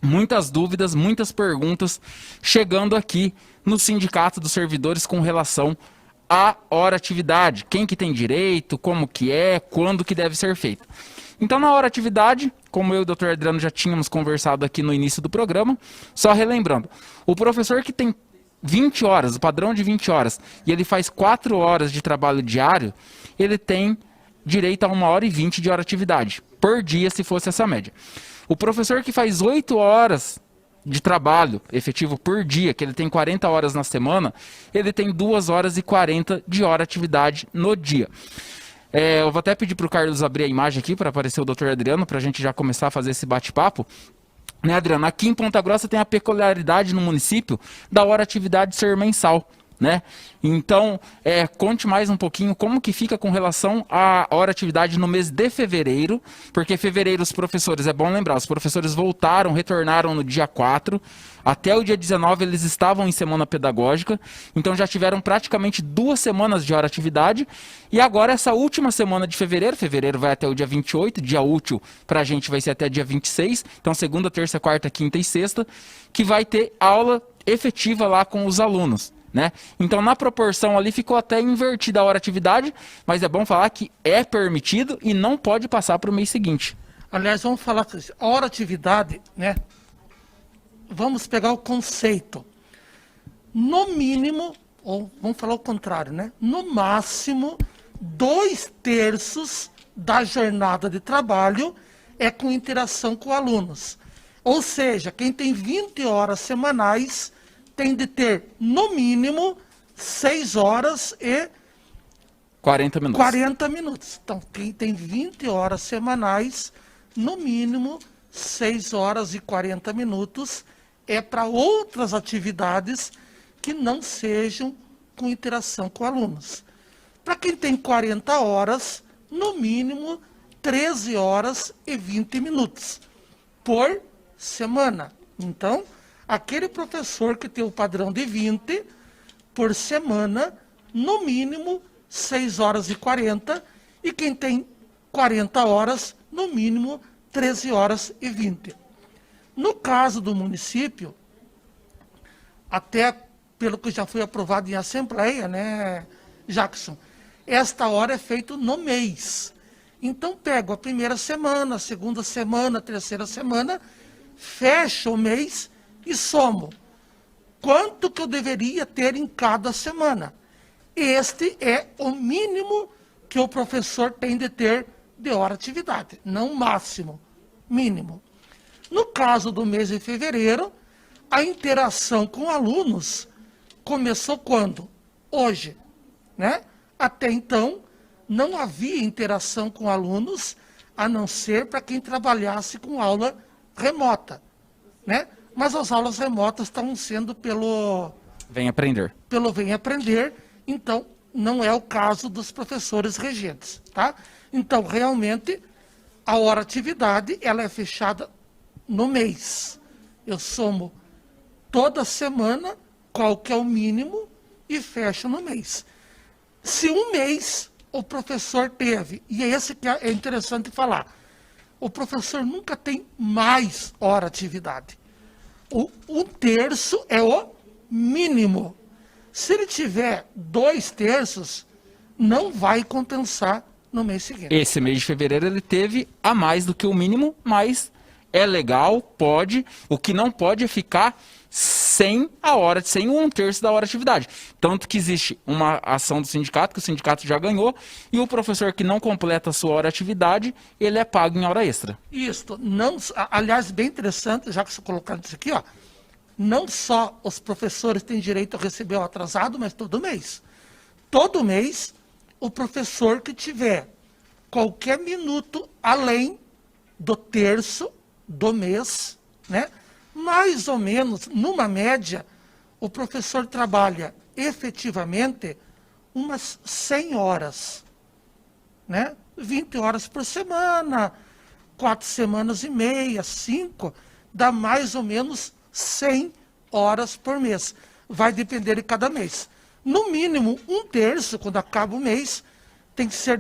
muitas dúvidas, muitas perguntas chegando aqui no Sindicato dos Servidores com relação à hora atividade. Quem que tem direito, como que é, quando que deve ser feita. Então, na hora atividade, como eu e o Dr. Adriano já tínhamos conversado aqui no início do programa, só relembrando, o professor que tem 20 horas, o padrão de 20 horas, e ele faz 4 horas de trabalho diário, ele tem direito a 1h20 de hora atividade por dia, se fosse essa média. O professor que faz 8 horas de trabalho efetivo por dia, que ele tem 40 horas na semana, ele tem 2h40 de hora atividade no dia. Eu vou até pedir para o Carlos abrir a imagem aqui para aparecer o Dr. Adriano, para a gente já começar a fazer esse bate-papo. Né, Adriano? Aqui em Ponta Grossa tem a peculiaridade no município da hora atividade ser mensal. Né? Então, conte mais um pouquinho como que fica com relação à hora atividade no mês de fevereiro, porque fevereiro os professores, é bom lembrar, os professores voltaram, retornaram no dia 4, até o dia 19 eles estavam em semana pedagógica, então já tiveram praticamente 2 semanas de hora atividade, e agora essa última semana de fevereiro vai até o dia 28, dia útil pra gente vai ser até dia 26, então segunda, terça, quarta, quinta e sexta, que vai ter aula efetiva lá com os alunos. Né? Então, na proporção ali, ficou até invertida a hora atividade, mas é bom falar que é permitido e não pode passar para o mês seguinte. Aliás, vamos falar que a hora atividade, né? Vamos pegar o conceito. No mínimo, ou vamos falar o contrário, né? No máximo, 2/3 da jornada de trabalho é com interação com alunos. Ou seja, quem tem 20 horas semanais tem de ter, no mínimo, 6 horas e 40 minutos. 40 minutos. Então, quem tem 20 horas semanais, no mínimo, 6 horas e 40 minutos é para outras atividades que não sejam com interação com alunos. Para quem tem 40 horas, no mínimo, 13 horas e 20 minutos por semana. Então, aquele professor que tem o padrão de 20 por semana, no mínimo 6 horas e 40, e quem tem 40 horas, no mínimo 13 horas e 20. No caso do município, até pelo que já foi aprovado em assembleia, né, Jackson, esta hora é feita no mês. Então, pego a primeira semana, a segunda semana, a terceira semana, fecho o mês e somo quanto que eu deveria ter em cada semana. Este é o mínimo que o professor tem de ter de hora atividade, não máximo, mínimo. No caso do mês de fevereiro, a interação com alunos começou quando? Hoje, né? Até então, não havia interação com alunos, a não ser para quem trabalhasse com aula remota, né? Mas as aulas remotas estão sendo pelo Vem Aprender. Pelo Vem Aprender, então não é o caso dos professores regentes, tá? Então, realmente, a hora atividade, ela é fechada no mês. Eu somo toda semana, qual que é o mínimo, e fecho no mês. Se um mês o professor teve, e é esse que é interessante falar, o professor nunca tem mais hora atividade. Um terço é o mínimo. Se ele tiver 2/3, não vai compensar no mês seguinte. Esse mês de fevereiro ele teve a mais do que o mínimo, mas é legal, pode. O que não pode é ficar sem 1/3 da hora de atividade. Tanto que existe uma ação do sindicato, que o sindicato já ganhou, e o professor que não completa a sua hora de atividade, ele é pago em hora extra. Isso, não, aliás, bem interessante, já que você colocou isso aqui, ó, não só os professores têm direito a receber o atrasado, mas todo mês. Todo mês, o professor que tiver qualquer minuto além do terço do mês, né? Mais ou menos, numa média, o professor trabalha efetivamente umas 100 horas, né? 20 horas por semana, 4 semanas e meia, 5, dá mais ou menos 100 horas por mês. Vai depender de cada mês. No mínimo, 1/3, quando acaba o mês, tem que ser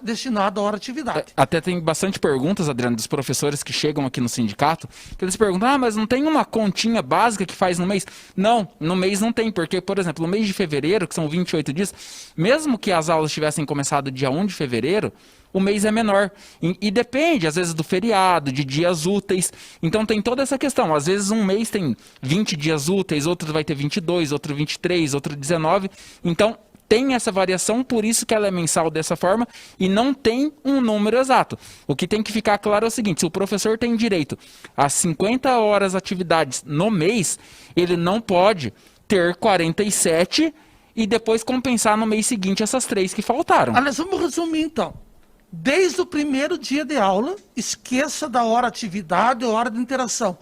destinado à hora atividade. Até tem bastante perguntas, Adriano, dos professores que chegam aqui no sindicato, que eles perguntam, mas não tem uma continha básica que faz no mês? Não, no mês não tem, porque, por exemplo, no mês de fevereiro, que são 28 dias, mesmo que as aulas tivessem começado dia 1 de fevereiro, o mês é menor. E depende, às vezes, do feriado, de dias úteis. Então tem toda essa questão. Às vezes um mês tem 20 dias úteis, outro vai ter 22, outro 23, outro 19. Então tem essa variação, por isso que ela é mensal dessa forma e não tem um número exato. O que tem que ficar claro é o seguinte, se o professor tem direito a 50 horas atividades no mês, ele não pode ter 47 e depois compensar no mês seguinte essas 3 que faltaram. Aliás, vamos resumir então. Desde o primeiro dia de aula, esqueça da hora atividade ou hora de interação.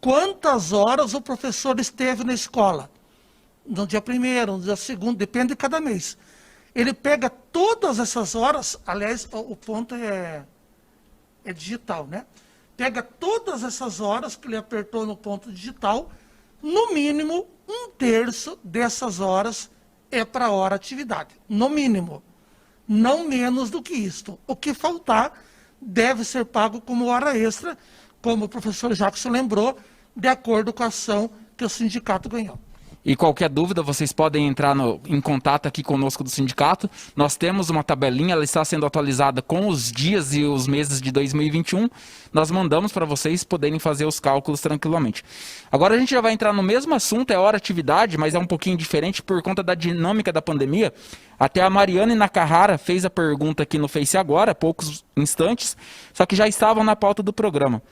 Quantas horas o professor esteve na escola? No dia 1º, no dia 2º, depende de cada mês. Ele pega todas essas horas, aliás, o ponto é digital, né? Pega todas essas horas que ele apertou no ponto digital, no mínimo 1/3 dessas horas é para hora atividade, no mínimo. Não menos do que isto. O que faltar deve ser pago como hora extra, como o professor Jackson lembrou, de acordo com a ação que o sindicato ganhou. E qualquer dúvida, vocês podem entrar em contato aqui conosco do sindicato. Nós temos uma tabelinha, ela está sendo atualizada com os dias e os meses de 2021. Nós mandamos para vocês poderem fazer os cálculos tranquilamente. Agora a gente já vai entrar no mesmo assunto, é hora atividade, mas é um pouquinho diferente por conta da dinâmica da pandemia. Até a Mariane Nakahara fez a pergunta aqui no Face agora, há poucos instantes, só que já estavam na pauta do programa.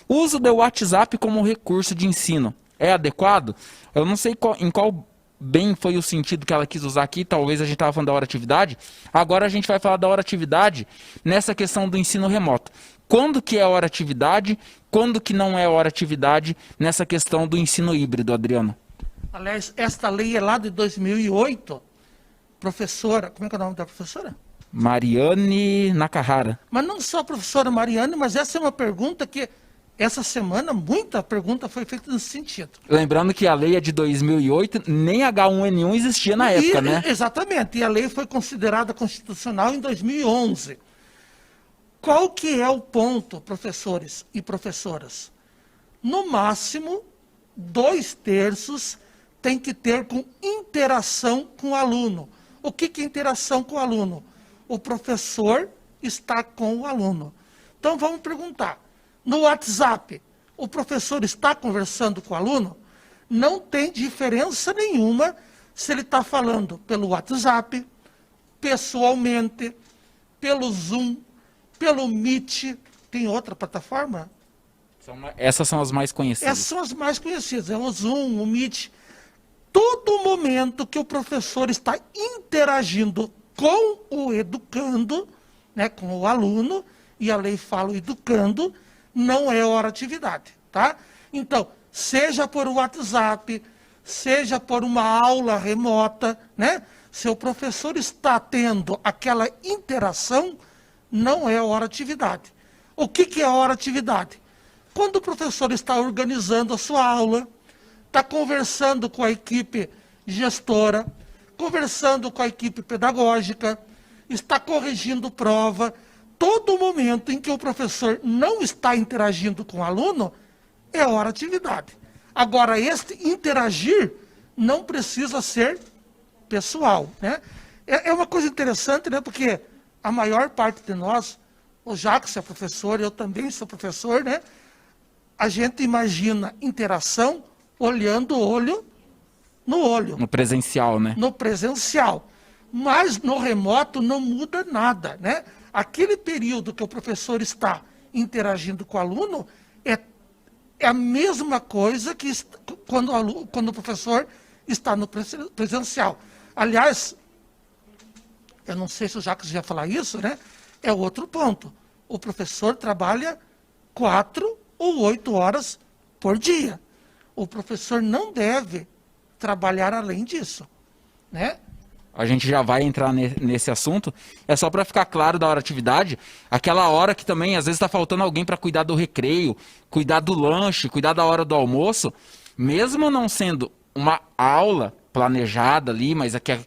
Uso do WhatsApp como recurso de ensino é adequado? Eu não sei em qual bem foi o sentido que ela quis usar aqui, talvez a gente estava falando da hora atividade, agora a gente vai falar da hora atividade nessa questão do ensino remoto. Quando que é hora atividade, quando que não é hora atividade nessa questão do ensino híbrido, Adriano? Aliás, esta lei é lá de 2008, professora, como é que é o nome da professora? Mariane Nakahara. Mas não só a professora Mariane, mas essa é uma pergunta que essa semana, muita pergunta foi feita nesse sentido. Lembrando que a lei é de 2008, nem H1N1 existia na época, né? Exatamente, e a lei foi considerada constitucional em 2011. Qual que é o ponto, professores e professoras? No máximo, 2/3 tem que ter com interação com o aluno. O que é interação com o aluno? O professor está com o aluno. Então vamos perguntar. No WhatsApp, o professor está conversando com o aluno? Não tem diferença nenhuma se ele está falando pelo WhatsApp, pessoalmente, pelo Zoom, pelo Meet. Tem outra plataforma? Essas são as mais conhecidas. Essas são as mais conhecidas. É o Zoom, o Meet. Todo momento que o professor está interagindo com o educando, né, com o aluno, e a lei fala o educando, não é hora atividade, tá? Então, seja por WhatsApp, seja por uma aula remota, né? Se o professor está tendo aquela interação, não é hora atividade. O que é hora atividade? Quando o professor está organizando a sua aula, está conversando com a equipe gestora, conversando com a equipe pedagógica, está corrigindo prova. Todo momento em que o professor não está interagindo com o aluno, é hora atividade. Agora, este interagir não precisa ser pessoal, né? É uma coisa interessante, né? Porque a maior parte de nós, o Jackson é professor, eu também sou professor, né? A gente imagina interação olhando olho no olho. No presencial, né? No presencial. Mas no remoto não muda nada, né? Aquele período que o professor está interagindo com o aluno é a mesma coisa que quando o professor está no presencial. Aliás, eu não sei se o Jacques já falar isso, né? É outro ponto. O professor trabalha 4 ou 8 horas por dia. O professor não deve trabalhar além disso, né? A gente já vai entrar nesse assunto. É só para ficar claro da hora atividade, aquela hora que também às vezes está faltando alguém para cuidar do recreio, cuidar do lanche, cuidar da hora do almoço, mesmo não sendo uma aula planejada ali, mas é que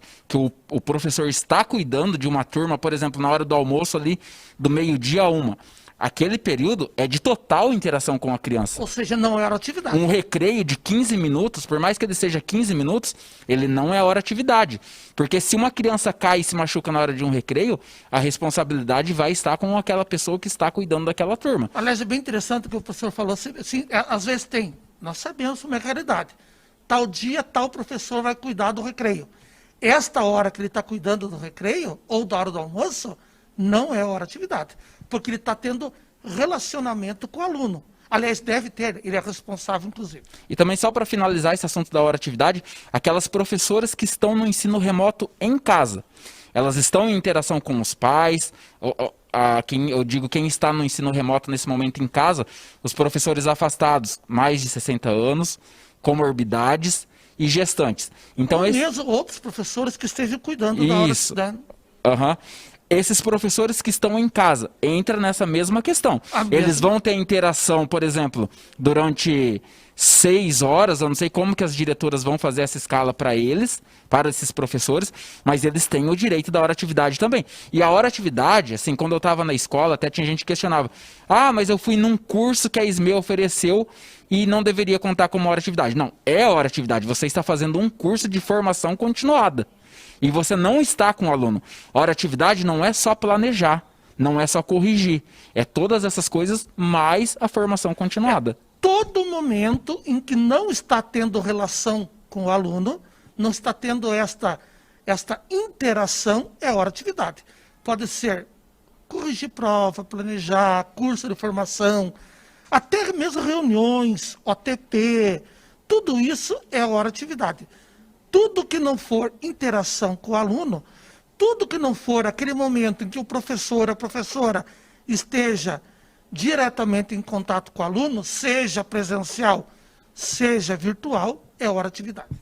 o professor está cuidando de uma turma, por exemplo, na hora do almoço ali, do meio-dia a 1. Aquele período é de total interação com a criança. Ou seja, não é hora atividade. Um recreio de 15 minutos, por mais que ele seja 15 minutos, ele não é hora atividade. Porque se uma criança cai e se machuca na hora de um recreio, a responsabilidade vai estar com aquela pessoa que está cuidando daquela turma. Aliás, é bem interessante o que o professor falou. Assim, às vezes tem, nós sabemos como é a realidade. Tal dia, tal professor vai cuidar do recreio. Esta hora que ele está cuidando do recreio, ou da hora do almoço, não é hora atividade. Porque ele está tendo relacionamento com o aluno. Aliás, deve ter, ele é responsável, inclusive. E também, só para finalizar esse assunto da hora atividade, aquelas professoras que estão no ensino remoto em casa. Elas estão em interação com os pais, quem está no ensino remoto nesse momento em casa, os professores afastados, mais de 60 anos, comorbidades e gestantes. Então, mesmo outros professores que estejam cuidando da hora atividade. Esses professores que estão em casa entram nessa mesma questão. Eles vão ter interação, por exemplo, durante 6 horas, eu não sei como que as diretoras vão fazer essa escala para eles, para esses professores, mas eles têm o direito da hora atividade também. E a hora atividade, assim, quando eu estava na escola, até tinha gente que questionava, mas eu fui num curso que a SME ofereceu e não deveria contar como hora atividade. Não, é hora atividade, você está fazendo um curso de formação continuada. E você não está com o aluno. Hora atividade não é só planejar, não é só corrigir. É todas essas coisas, mais a formação continuada. Todo momento em que não está tendo relação com o aluno, não está tendo esta interação, é hora atividade. Pode ser corrigir prova, planejar, curso de formação, até mesmo reuniões, OTP, tudo isso é hora atividade. Tudo que não for interação com o aluno, tudo que não for aquele momento em que o professor, a professora esteja diretamente em contato com o aluno, seja presencial, seja virtual, é hora atividade.